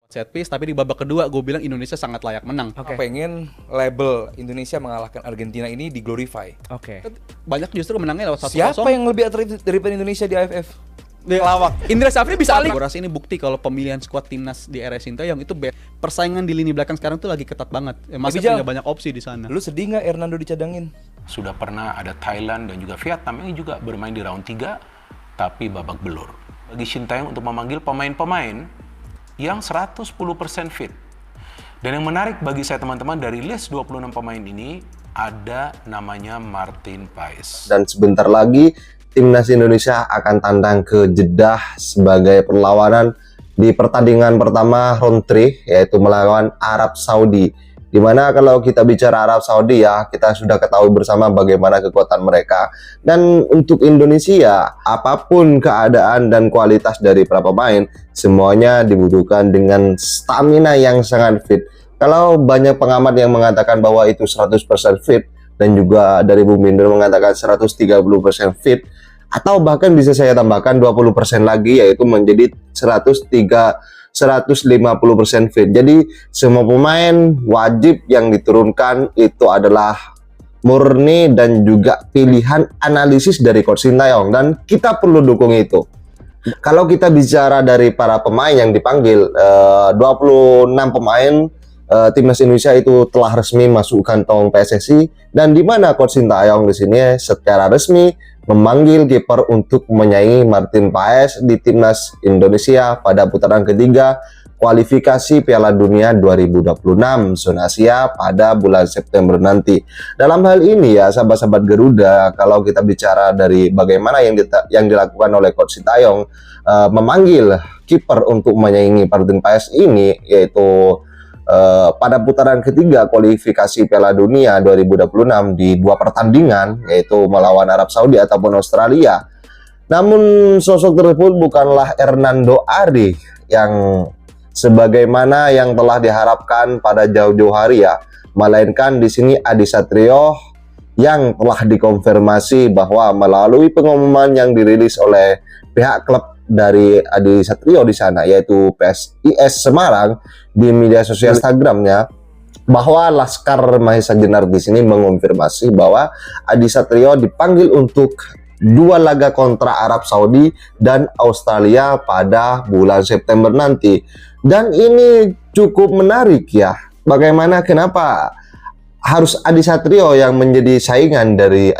set piece, tapi di babak kedua gue bilang Indonesia sangat layak menang. Pengen label Indonesia mengalahkan Argentina ini diglorify. Banyak justru menangnya lewat 1-0. Siapa yang lebih atraktif daripada Indonesia di AFF? Lawak. Indra Syafri bisa gue rasa ini bukti kalau pemilihan skuad timnas di era Sintayong itu persaingan di lini belakang sekarang tuh lagi ketat banget. Masih punya banyak opsi di sana. Lu sedih nggak Hernando dicadangin? Sudah pernah ada Thailand dan juga Vietnam yang juga bermain di round 3 tapi babak belur. Bagi Sintayong untuk memanggil pemain-pemain yang 110% fit. Dan yang menarik bagi saya teman-teman, dari list 26 pemain ini ada namanya Martin Paes. Dan sebentar lagi timnas Indonesia akan tandang ke Jeddah sebagai perlawanan di pertandingan pertama round 3, yaitu melawan Arab Saudi. Dimana kalau kita bicara Arab Saudi ya, kita sudah ketahui bersama bagaimana kekuatan mereka. Dan untuk Indonesia, apapun keadaan dan kualitas dari para pemain, semuanya dibutuhkan dengan stamina yang sangat fit. Kalau banyak pengamat yang mengatakan bahwa itu 100% fit, dan juga dari Bung Binder mengatakan 130% fit, atau bahkan bisa saya tambahkan 20% lagi, yaitu menjadi 150% fit. Jadi semua pemain wajib yang diturunkan itu adalah murni dan juga pilihan analisis dari Coach Sintayong, dan kita perlu dukung itu. Kalau kita bicara dari para pemain yang dipanggil, 26 pemain timnas Indonesia itu telah resmi masuk kantong PSSI, dan di mana Coach Sintayong di sini secara resmi memanggil kiper untuk menyaingi Martin Paes di timnas Indonesia pada putaran ketiga kualifikasi Piala Dunia 2026 zona Asia pada bulan September nanti. Dalam hal ini ya sahabat-sahabat Garuda, kalau kita bicara dari bagaimana yang dilakukan oleh Coach Sintayong memanggil kiper untuk menyaingi Martin Paes ini, yaitu pada putaran ketiga kualifikasi Piala Dunia 2026 di 2 pertandingan, yaitu melawan Arab Saudi ataupun Australia. Namun sosok tersebut bukanlah Hernando Ari yang sebagaimana yang telah diharapkan pada jauh-jauh hari ya, melainkan di sini Adi Satrio yang telah dikonfirmasi bahwa melalui pengumuman yang dirilis oleh pihak klub dari Adi Satrio di sana, yaitu PSIS Semarang, di media sosial Instagramnya, bahwa Laskar Mahesa Jenar di sini mengonfirmasi bahwa Adi Satrio dipanggil untuk 2 laga kontra Arab Saudi dan Australia pada bulan September nanti. Dan ini cukup menarik ya. Bagaimana, kenapa harus Adi Satrio yang menjadi saingan dari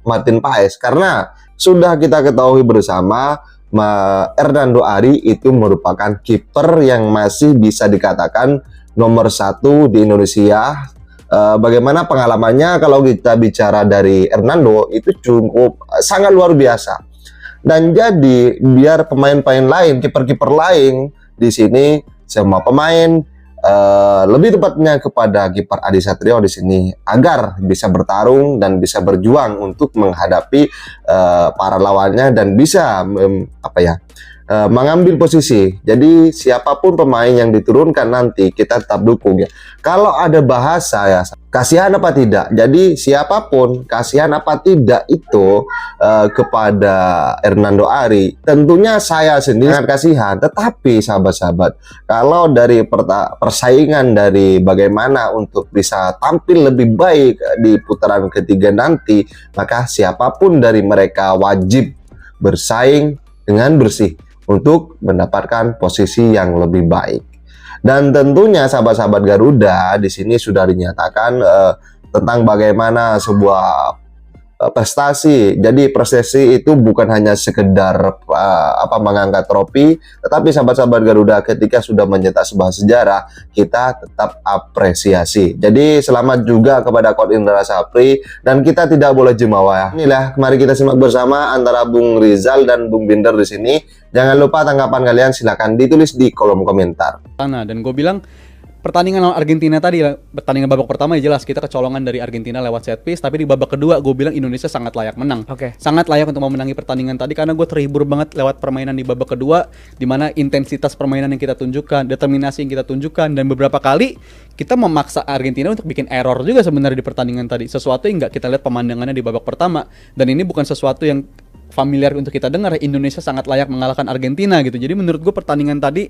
Martin Paes? Karena sudah kita ketahui bersama, Hernando Ari itu merupakan kiper yang masih bisa dikatakan nomor 1 di Indonesia. Bagaimana pengalamannya kalau kita bicara dari Hernando itu cukup sangat luar biasa. Dan jadi biar pemain-pemain lain, kiper-kiper lain di sini, semua pemain lebih tepatnya kepada kiper Adi Satrio di sini agar bisa bertarung dan bisa berjuang untuk menghadapi para lawannya dan bisa mengambil posisi. Jadi siapapun pemain yang diturunkan nanti kita tetap dukung ya. Kalau ada bahasa ya, kasihan apa tidak. Jadi siapapun kasihan apa tidak itu kepada Hernando Ari, tentunya saya sendiri sangat kasihan. Tetapi sahabat-sahabat, kalau dari persaingan dari bagaimana untuk bisa tampil lebih baik di putaran ketiga nanti, maka siapapun dari mereka wajib bersaing dengan bersih untuk mendapatkan posisi yang lebih baik. Dan tentunya sahabat-sahabat Garuda di sini sudah dinyatakan tentang bagaimana sebuah prestasi. Jadi prestasi itu bukan hanya sekedar mengangkat trofi, tetapi sahabat-sahabat Garuda ketika sudah mencetak sebuah sejarah, kita tetap apresiasi. Jadi selamat juga kepada Coach Indra Syafri, dan kita tidak boleh jumawa. Inilah, mari kita simak bersama antara Bung Rizal dan Bung Binder di sini. Jangan lupa tanggapan kalian silahkan ditulis di kolom komentar. Dan gue bilang pertandingan lawan Argentina tadi, pertandingan babak pertama ya jelas kita kecolongan dari Argentina lewat set piece, tapi di babak kedua gue bilang Indonesia sangat layak menang. Sangat layak untuk memenangi pertandingan tadi karena gue terhibur banget lewat permainan di babak kedua, di mana intensitas permainan yang kita tunjukkan, determinasi yang kita tunjukkan, dan beberapa kali kita memaksa Argentina untuk bikin error juga sebenarnya di pertandingan tadi. Sesuatu yang nggak kita lihat pemandangannya di babak pertama, dan ini bukan sesuatu yang familiar untuk kita dengar. Indonesia sangat layak mengalahkan Argentina gitu. Jadi menurut gue pertandingan tadi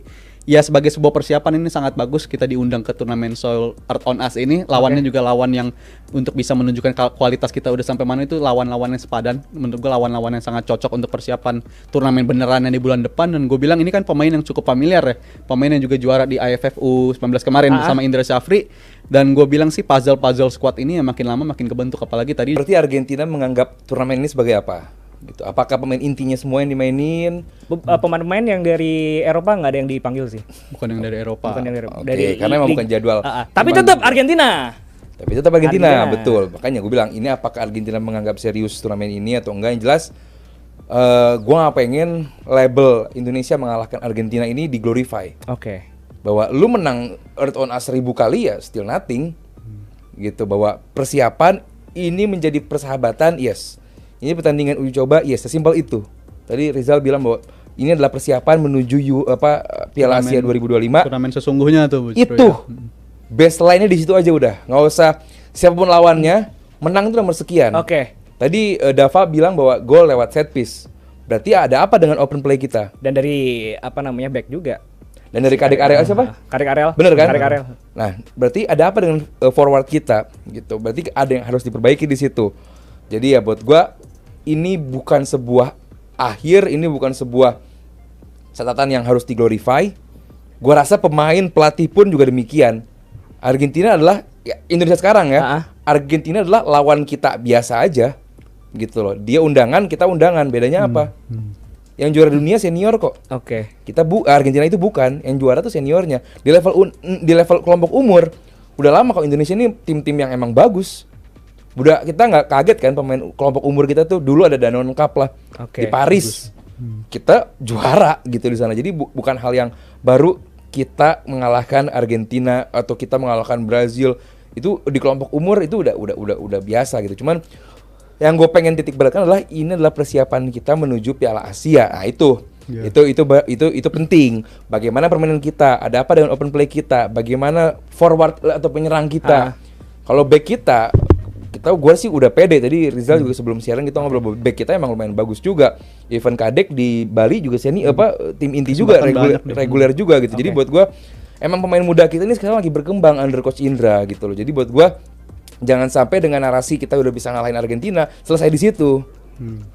ya sebagai sebuah persiapan ini sangat bagus kita diundang ke turnamen Soil Earth on Us ini. Lawannya juga lawan yang untuk bisa menunjukkan kualitas kita udah sampai mana, itu lawan-lawan yang sepadan. Menurut gue lawan-lawan yang sangat cocok untuk persiapan turnamen beneran yang di bulan depan. Dan gue bilang ini kan pemain yang cukup familiar ya, pemain yang juga juara di AFF U19 kemarin bersama Indra Syafri. Dan gue bilang sih puzzle squad ini yang makin lama makin kebentuk, apalagi tadi. Berarti Argentina menganggap turnamen ini sebagai apa? Gitu. Apakah pemain intinya semua yang dimainin? Pemain-pemain yang dari Eropa nggak ada yang dipanggil sih. Bukan yang dari Eropa. Bukan yang dari Eropa. Oke, karena emang bukan jadwal. Tapi tetap Argentina. Tapi tetap Argentina, betul. Makanya gue bilang, ini apakah Argentina menganggap serius turnamen ini atau enggak? Yang jelas, gue nggak pengen label Indonesia mengalahkan Argentina ini di-glorify. Oke. Bahwa lu menang Earth on Us 1000 kali ya still nothing. Gitu, bahwa persiapan ini menjadi persahabatan, yes. Ini pertandingan uji coba, yes, sesimpel itu. Tadi Rizal bilang bahwa ini adalah persiapan menuju Piala Asia 2025. Turnamen sesungguhnya tuh. Itu baseline-nya di situ aja udah. Nggak usah siapapun lawannya, menang itu nomor sekian. Oke. Tadi Dava bilang bahwa gol lewat set piece. Berarti ada apa dengan open play kita? Dan dari back juga. Dan dari Kadek Ariel siapa? Kadek Ariel. Bener kan? Kadek Ariel. Nah, berarti ada apa dengan forward kita gitu. Berarti ada yang harus diperbaiki di situ. Jadi ya buat gua ini bukan sebuah akhir, ini bukan sebuah catatan yang harus diglorify. Gua rasa pemain, pelatih pun juga demikian. Argentina adalah ya, Indonesia sekarang ya. Argentina adalah lawan kita biasa aja. Gitu loh. Dia undangan, kita undangan. Bedanya apa? Yang juara dunia senior kok. Oke. Argentina itu bukan, yang juara tuh seniornya. Di level kelompok umur udah lama kok Indonesia ini tim-tim yang emang bagus. Udah kita nggak kaget kan pemain kelompok umur kita tuh dulu ada Danone Cup lah di Paris. Kita juara gitu di sana. Jadi bukan hal yang baru kita mengalahkan Argentina atau kita mengalahkan Brazil. Itu di kelompok umur itu udah biasa gitu. Cuman yang gue pengen titik beratkan adalah ini adalah persiapan kita menuju Piala Asia. Nah itu penting. Bagaimana permainan kita? Ada apa dengan open play kita? Bagaimana forward atau penyerang kita? Kalau back kita gue sih udah pede. Tadi Rizal juga sebelum siaran kita ngobrol back kita emang lumayan bagus juga. Even Kadek di Bali juga tim inti juga reguler juga gitu. Jadi buat gue emang pemain muda kita ini sekarang lagi berkembang under coach Indra gitu loh. Jadi buat gue jangan sampai dengan narasi kita udah bisa ngalahin Argentina selesai di situ.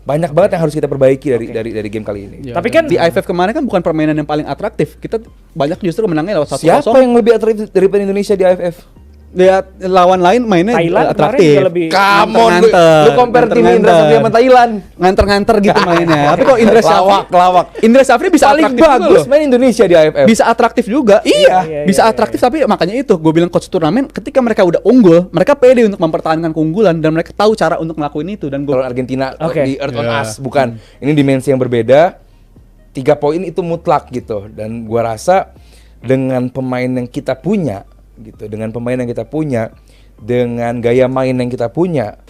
Banyak banget yang harus kita perbaiki dari game kali ini. Ya, tapi kan di AFF kemarin kan bukan permainan yang paling atraktif. Kita banyak justru menangnya lewat 1-0. Siapa yang lebih atraktif daripada Indonesia di AFF? Dia lawan lain mainnya Thailand atraktif. lebih Come on, lu compare tim Indra Syafri sama Thailand. Nganter-nganter gitu mainnya. Tapi kok Indra Syafri lawak. Indra Syafri bisa paling atraktif bagus main Indonesia di AFF. Bisa atraktif juga. Iya. Bisa atraktif tapi makanya itu gue bilang coach turnamen ketika mereka udah unggul, mereka pede untuk mempertahankan keunggulan dan mereka tahu cara untuk ngelakuin itu. Dan kalau Argentina di Earth on Us bukan. Ini dimensi yang berbeda. 3 poin itu mutlak gitu. Dan gua rasa dengan pemain yang kita punya gitu, dengan gaya main yang kita punya,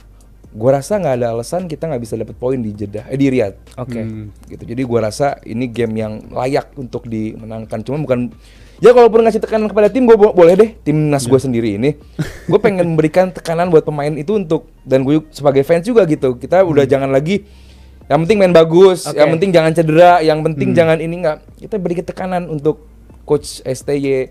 gua rasa nggak ada alasan kita nggak bisa dapat poin di Riyadh. Gitu. Jadi gua rasa ini game yang layak untuk dimenangkan. Cuma bukan ya kalaupun ngasih tekanan kepada tim, gue boleh deh timnas gue sendiri ini. Gue pengen memberikan tekanan buat pemain itu dan gue sebagai fans juga gitu. Kita udah jangan lagi yang penting main bagus, yang penting jangan cedera, yang penting jangan ini nggak. Kita beri tekanan untuk coach STY,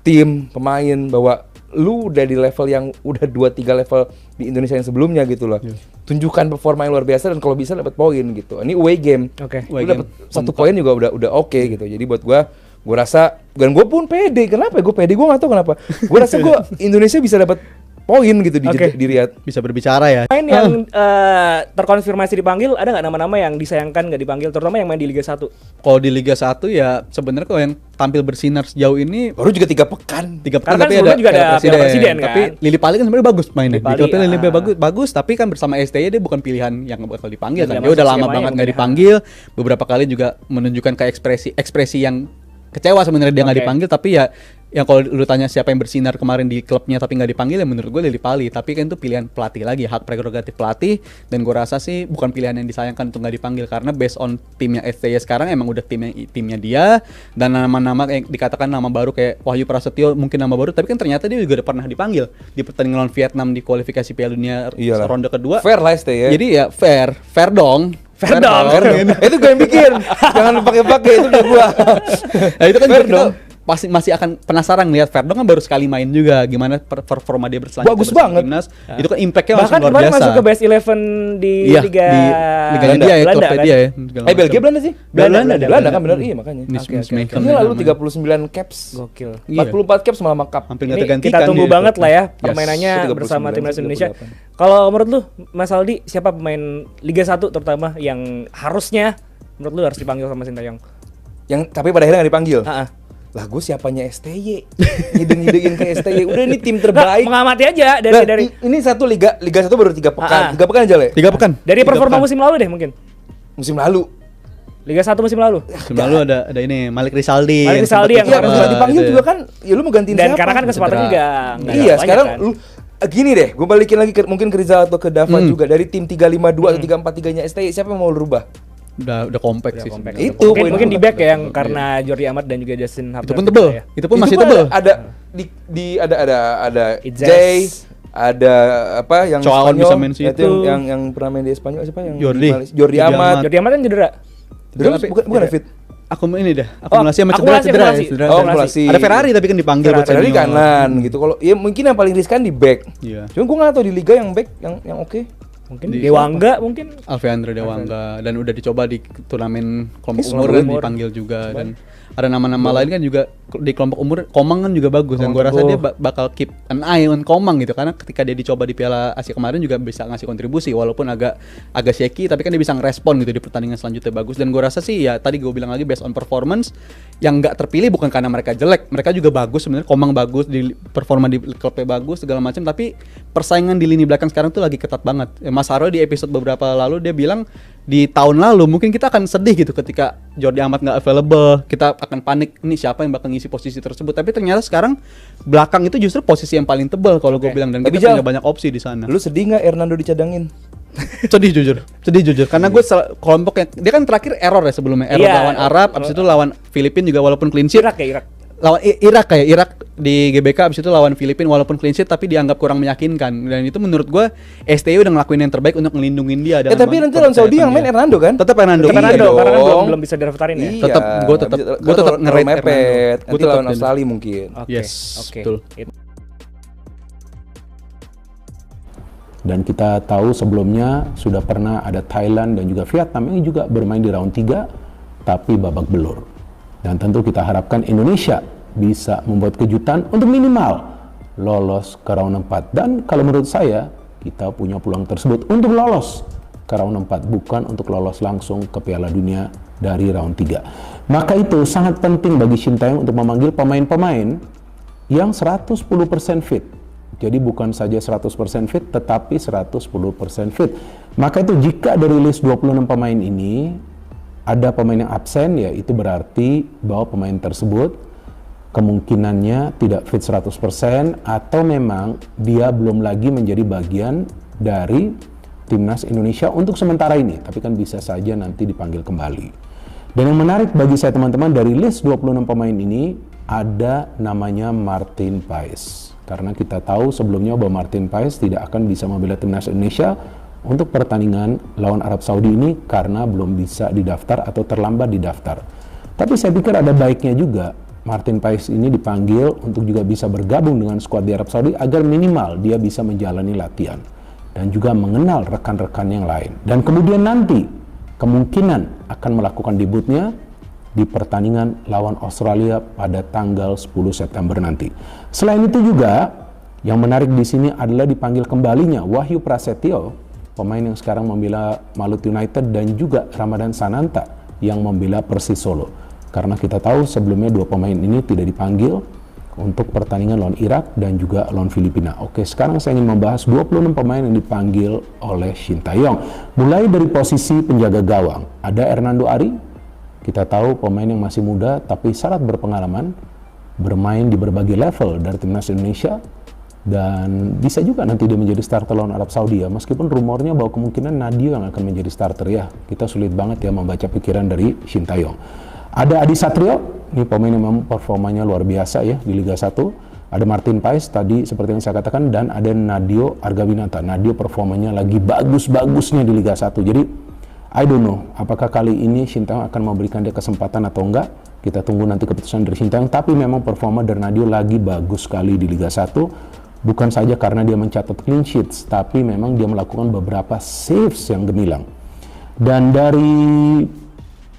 tim, pemain bahwa lu udah di level yang udah 2-3 level di Indonesia yang sebelumnya gitu loh. Tunjukkan performa yang luar biasa dan kalau bisa dapat poin gitu. Ini away game. Lu dapat 1 poin juga udah oke gitu. Jadi buat gue rasa dan gue pun pede. Kenapa? Gue pede, gue nggak tahu kenapa. Gue rasa Indonesia bisa dapat poin gitu di Riyadh. Bisa berbicara ya. Main yang terkonfirmasi dipanggil, ada nggak nama-nama yang disayangkan nggak dipanggil, terutama yang main di Liga 1? Kalau di Liga 1 ya sebenarnya kalau yang tampil bersinar sejauh ini baru juga 3 pekan. Karena tapi kan juga ada presiden kan. Tapi Lili Pali kan sebenarnya bagus mainnya. Di klubnya Lili bagus, tapi kan bersama STY dia bukan pilihan yang bakal dipanggil kan. Dia udah lama banget nggak dipanggil. Beberapa kali juga menunjukkan kayak ekspresi yang kecewa sebenarnya dia nggak dipanggil, tapi ya yang kalau lu tanya siapa yang bersinar kemarin di klubnya tapi nggak dipanggil, ya menurut gue Lili Pali. Tapi kan itu pilihan pelatih lagi, hak prerogatif pelatih, dan gue rasa sih bukan pilihan yang disayangkan untuk nggak dipanggil karena based on timnya STY sekarang emang udah timnya dia, dan nama-nama yang dikatakan nama baru kayak Wahyu Prasetyo mungkin nama baru, tapi kan ternyata dia juga udah pernah dipanggil di pertandingan lawan Vietnam di kualifikasi Piala Dunia ronde kedua. Fair lah STY ya. Jadi ya fair dong. Fair dong. Itu gue yang bikin. Jangan pakai itu udah gua. Nah, itu kan fair dong. pasti masih akan penasaran lihat Verdo kan baru sekali main juga gimana performa dia berselanjutnya Bagus bersama banget. timnas. Itu kan impactnya Bahkan langsung luar kemarin biasa. masuk ke best 11 di Iya, Liga di Liga Belanda, dia ya, Belanda klubnya kan? dia ya. segala Belgia macam. Belanda sih? Belanda kan benar, iya makanya. Ini Oke, oke, Schmeichel Ini lalu namanya. 39 caps. Gokil. Iya. 44 caps malah makap. Hampir nggak Ini tergantikan kita tunggu dia. banget lah ya Yes. permainannya Itu 39, bersama timnas Indonesia. 38. Kalau menurut lu Mas Aldi siapa pemain Liga 1 terutama yang harusnya menurut lu harus dipanggil sama Sintayong? Yang tapi pada akhirnya nggak dipanggil. Heeh. Lah gue siapanya STY. Ngide-ngidein ke STY. Udah ini tim terbaik. Mengamati aja Nah, dari ini satu liga 1 baru 3 pekan. 3 pekan aja Le. 3 pekan. dari Tiga performa pekan. musim lalu deh mungkin. Musim lalu. Liga 1 musim lalu. Musim lalu ada ini Malik Rizaldi. Malik Rizaldi yang Iya, kemarin nggak dipanggil itu juga kan. Ya lu mau gantiin Dan siapa? karena kan kesempatan Cedera. juga nggak Iya, banyak sekarang kan. lu gini deh, gue balikin lagi mungkin ke Rizal atau ke Dava juga dari tim 352 atau 343-nya STY, siapa yang mau lu rubah? Udah kompak sih. Compact. sebenarnya. Itu mungkin, poin mungkin gua. di back ya yang karena Jordi Amat dan juga Justin Hubner. Itu pun tebel. ya. Itu pun masih kan tebel. Ada ada Itzes. Jay, ada apa yang Coaon Spanyol, bisa main situ. itu yang pernah main di Spanyol siapa yang Jordi. di Malaysia? Jordi Jordi Amat. Amat. Jordi Amat kan cedera. Terus bukan David. Aku ini dah. Akumulasi sama cedera akumulasi, cedera. akumulasi. Cedera. Oh, akumulasi. Ada Ferrari tapi kan dipanggil buat Ferrari senior. kanan gitu. Kalau ya mungkin yang paling riskan di back. Iya. Cuma gue nggak tahu di liga yang back yang oke. Mungkin Di Dewangga mungkin. Alveandre Dewangga dan udah dicoba di turnamen kelompok Kelompok umur kan umur. dipanggil juga dan ada nama-nama lain kan juga di kelompok umur. Komang kan juga bagus dan gua rasa dia bakal keep an eye on Komang gitu karena ketika dia dicoba di Piala Asia kemarin juga bisa ngasih kontribusi walaupun agak shaky tapi kan dia bisa ngerespon gitu di pertandingan selanjutnya bagus dan gua rasa sih ya tadi gua bilang lagi based on performance yang nggak terpilih bukan karena mereka jelek, mereka juga bagus sebenarnya. Komang bagus, di performa di klubnya bagus segala macam tapi persaingan di lini belakang sekarang tuh lagi ketat banget. Mas Haro di episode beberapa lalu dia bilang di tahun lalu mungkin kita akan sedih gitu ketika Jordi Amat nggak available, kita akan panik ini siapa yang bakal ngisi posisi tersebut. Tapi ternyata sekarang belakang itu justru posisi yang paling tebal kalau gue bilang dan Tapi kita Jal, punya banyak opsi di sana. Lu sedih nggak Hernando dicadangin? Sedih jujur karena gue kelompoknya dia kan terakhir error ya sebelumnya error Iya. lawan Arab, abis itu lawan Filipina juga walaupun clean sheet. Irak ya Irak. Lawan Irak di GBK abis itu lawan Filipina walaupun clean sheet tapi dianggap kurang meyakinkan dan itu menurut gue STY udah ngelakuin yang terbaik untuk ngelindungin dia. Tapi nanti lawan Saudi yang main Hernando kan? tetap Hernando. Karena Iya karena kan dong. belum bisa didaftarin ya. Tetap, gua tetap terlalu nge-rate mepet. Hernando. Nanti Gua lawan tetap Australia mungkin. Oke. Yes, Oke. betul. Dan kita tahu sebelumnya sudah pernah ada Thailand dan juga Vietnam yang juga bermain di round 3 tapi babak belur. Dan tentu kita harapkan Indonesia bisa membuat kejutan untuk minimal lolos ke round 4. Dan kalau menurut saya kita punya peluang tersebut untuk lolos ke round 4 bukan untuk lolos langsung ke Piala Dunia dari round 3. Maka itu sangat penting bagi Sintayong untuk memanggil pemain-pemain yang 110% fit. Jadi bukan saja 100% fit, tetapi 110% fit. Maka itu jika dari list 26 pemain ini, ada pemain yang absen, ya itu berarti bahwa pemain tersebut kemungkinannya tidak fit 100% atau memang dia belum lagi menjadi bagian dari timnas Indonesia untuk sementara ini. Tapi kan bisa saja nanti dipanggil kembali. Dan yang menarik bagi saya teman-teman, dari list 26 pemain ini, ada namanya Martin Paes. Karena kita tahu sebelumnya bahwa Martin Paes tidak akan bisa membela timnas Indonesia untuk pertandingan lawan Arab Saudi ini karena belum bisa didaftar atau terlambat didaftar. Tapi saya pikir ada baiknya juga Martin Paes ini dipanggil untuk juga bisa bergabung dengan skuad di Arab Saudi agar minimal dia bisa menjalani latihan dan juga mengenal rekan-rekan yang lain. Dan kemudian nanti kemungkinan akan melakukan debutnya di pertandingan lawan Australia pada tanggal 10 September nanti. Selain itu juga, yang menarik di sini adalah dipanggil kembalinya Wahyu Prasetyo, pemain yang sekarang membela Maluku United, dan juga Ramadan Sananta yang membela Persis Solo. Karena kita tahu sebelumnya dua pemain ini tidak dipanggil untuk pertandingan lawan Irak dan juga lawan Filipina. Oke, sekarang saya ingin membahas 26 pemain yang dipanggil oleh Sintayong. Mulai dari posisi penjaga gawang, ada Hernando Ari. Kita tahu pemain yang masih muda tapi syarat berpengalaman, bermain di berbagai level dari timnas Indonesia, dan bisa juga nanti dia menjadi starter lawan Arab Saudi ya. Meskipun rumornya bahwa kemungkinan Nadio yang akan menjadi starter ya. Kita sulit banget ya membaca pikiran dari Sintayong. Ada Adi Satrio, ini pemain yang memang performanya luar biasa ya di Liga 1. Ada Martin Paes tadi seperti yang saya katakan, dan ada Nadio Argawinata. Nadio performanya lagi bagus-bagusnya di Liga 1. Jadi I don't know apakah kali ini Sintayong akan memberikan dia kesempatan atau enggak. Kita tunggu nanti keputusan dari Sintayong, tapi memang performa Darnadio lagi bagus sekali di Liga 1. Bukan saja karena dia mencatat clean sheets, tapi memang dia melakukan beberapa saves yang gemilang. Dan dari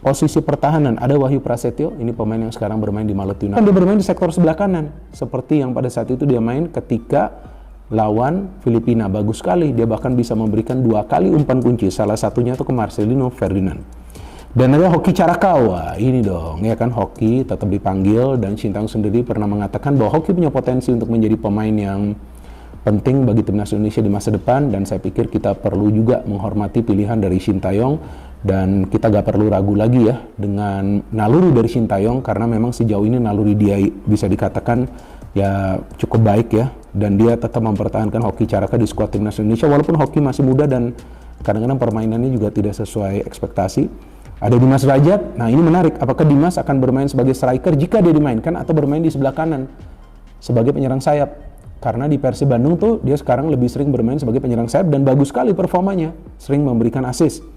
posisi pertahanan ada Wahyu Prasetyo, ini pemain yang sekarang bermain di Malut United. Dia bermain di sektor sebelah kanan, seperti yang pada saat itu dia main ketika lawan Filipina. Bagus sekali, dia bahkan bisa memberikan 2 kali umpan kunci, salah satunya itu ke Marcelino Ferdinand. Dan ada Hoki Carakawa, ini dong, ya kan, Hoki tetap dipanggil, dan Sintayong sendiri pernah mengatakan bahwa Hoki punya potensi untuk menjadi pemain yang penting bagi timnas Indonesia di masa depan, dan saya pikir kita perlu juga menghormati pilihan dari Sintayong, dan kita gak perlu ragu lagi ya dengan naluri dari Sintayong, karena memang sejauh ini naluri dia bisa dikatakan ya cukup baik ya, dan dia tetap mempertahankan Hoki Caraka di skuad timnas Indonesia, walaupun Hoki masih muda dan kadang-kadang permainannya juga tidak sesuai ekspektasi. Ada Dimas Rajat, nah ini menarik, apakah Dimas akan bermain sebagai striker jika dia dimainkan atau bermain di sebelah kanan sebagai penyerang sayap? Karena di Persib Bandung tuh dia sekarang lebih sering bermain sebagai penyerang sayap dan bagus sekali performanya, sering memberikan assist.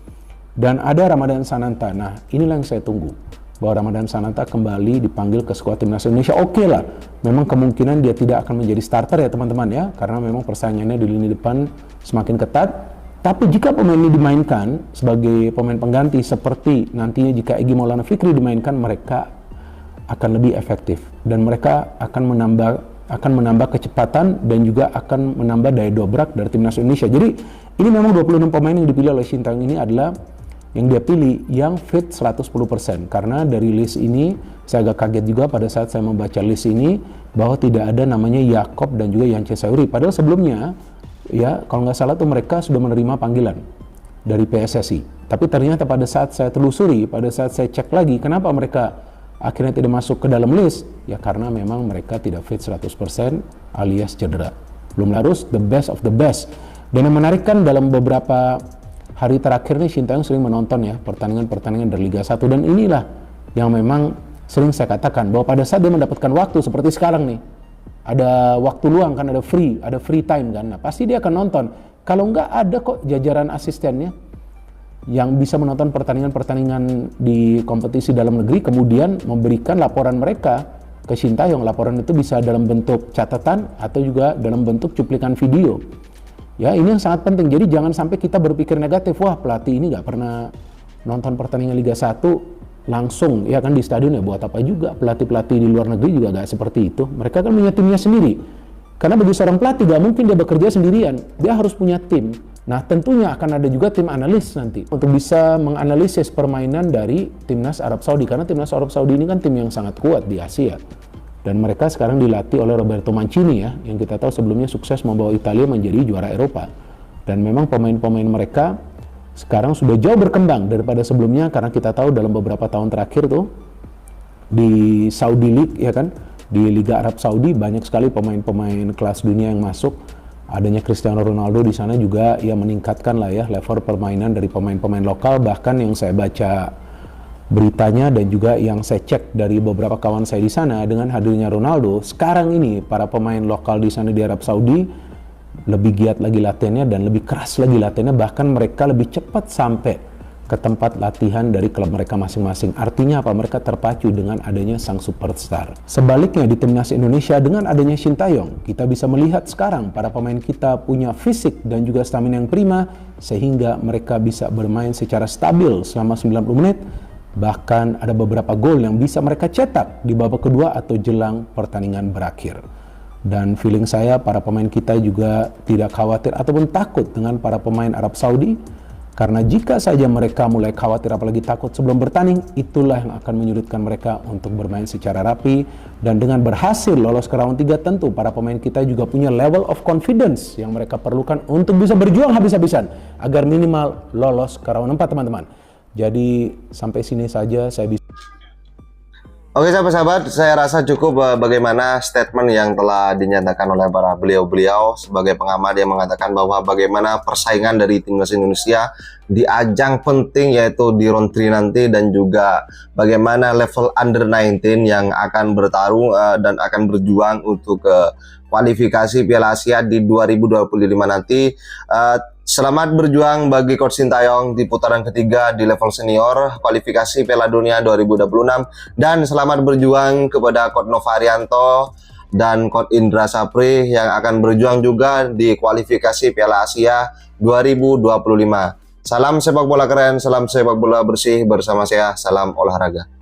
Dan ada Ramadan Sananta, nah inilah yang saya tunggu, bahwa Ramadan Sananta kembali dipanggil ke skuad timnas Indonesia. Oke lah, memang kemungkinan dia tidak akan menjadi starter ya teman-teman ya, karena memang persaingannya di lini depan semakin ketat. Tapi jika pemain ini dimainkan sebagai pemain pengganti, seperti nantinya jika Egy Maulana Fikri dimainkan, mereka akan lebih efektif dan mereka akan menambah kecepatan dan juga akan menambah daya dobrak dari timnas Indonesia. Jadi ini memang 26 pemain yang dipilih oleh Sintayong ini adalah yang dia pilih yang fit 110%. Karena dari list ini saya agak kaget juga pada saat saya membaca list ini bahwa tidak ada namanya Yakob dan juga Yance Sauri. Padahal sebelumnya ya kalau nggak salah tuh mereka sudah menerima panggilan dari PSSI. Tapi ternyata pada saat saya telusuri, pada saat saya cek lagi kenapa mereka akhirnya tidak masuk ke dalam list, ya karena memang mereka tidak fit 100% alias cedera. Belum harus the best of the best. Dan yang menarik kan dalam beberapa hari terakhir nih Sintayong sering menonton ya pertandingan-pertandingan dari Liga 1, dan inilah yang memang sering saya katakan bahwa pada saat dia mendapatkan waktu seperti sekarang nih, ada waktu luang kan, ada free time kan, nah pasti dia akan nonton. Kalau nggak ada kok jajaran asistennya yang bisa menonton pertandingan-pertandingan di kompetisi dalam negeri kemudian memberikan laporan mereka ke Sintayong. Laporan itu bisa dalam bentuk catatan atau juga dalam bentuk cuplikan video. Ya ini yang sangat penting, jadi jangan sampai kita berpikir negatif, wah pelatih ini nggak pernah nonton pertandingan Liga 1 langsung ya kan di stadion, ya buat apa juga. Pelatih-pelatih di luar negeri juga gak seperti itu, mereka kan punya timnya sendiri. Karena bagi seorang pelatih gak mungkin dia bekerja sendirian, dia harus punya tim. Nah tentunya akan ada juga tim analis nanti untuk bisa menganalisis permainan dari timnas Arab Saudi, karena timnas Arab Saudi ini kan tim yang sangat kuat di Asia, dan mereka sekarang dilatih oleh Roberto Mancini ya, yang kita tahu sebelumnya sukses membawa Italia menjadi juara Eropa. Dan memang pemain-pemain mereka sekarang sudah jauh berkembang daripada sebelumnya, karena kita tahu dalam beberapa tahun terakhir tuh di Saudi League ya kan, di Liga Arab Saudi banyak sekali pemain-pemain kelas dunia yang masuk. Adanya Cristiano Ronaldo di sana juga ya meningkatkan lah ya level permainan dari pemain-pemain lokal. Bahkan yang saya baca beritanya dan juga yang saya cek dari beberapa kawan saya di sana, dengan hadirnya Ronaldo sekarang ini para pemain lokal di sana di Arab Saudi lebih giat lagi latihannya dan lebih keras lagi latihannya, bahkan mereka lebih cepat sampai ke tempat latihan dari klub mereka masing-masing. Artinya apa? Mereka terpacu dengan adanya sang superstar. Sebaliknya di timnas Indonesia dengan adanya Sintayong, kita bisa melihat sekarang para pemain kita punya fisik dan juga stamina yang prima, sehingga mereka bisa bermain secara stabil selama 90 menit. Bahkan ada beberapa gol yang bisa mereka cetak di babak kedua atau jelang pertandingan berakhir. Dan feeling saya para pemain kita juga tidak khawatir ataupun takut dengan para pemain Arab Saudi, karena jika saja mereka mulai khawatir apalagi takut sebelum bertanding, itulah yang akan menyulitkan mereka untuk bermain secara rapi. Dan dengan berhasil lolos ke round 3, tentu para pemain kita juga punya level of confidence yang mereka perlukan untuk bisa berjuang habis-habisan agar minimal lolos ke round 4 teman-teman. Jadi sampai sini saja saya bisa. Oke sahabat-sahabat, saya rasa cukup bagaimana statement yang telah dinyatakan oleh para beliau-beliau sebagai pengamat yang mengatakan bahwa bagaimana persaingan dari timnas Indonesia di ajang penting yaitu di round 3 nanti, dan juga bagaimana level under 19 yang akan bertarung dan akan berjuang untuk kualifikasi Piala Asia di 2025 nanti. Selamat berjuang bagi Coach Sintayong di putaran ketiga di level senior kualifikasi Piala Dunia 2026, dan selamat berjuang kepada Coach Novarianto dan Coach Indra Sapri yang akan berjuang juga di kualifikasi Piala Asia 2025. Salam sepak bola keren, salam sepak bola bersih bersama saya, salam olahraga.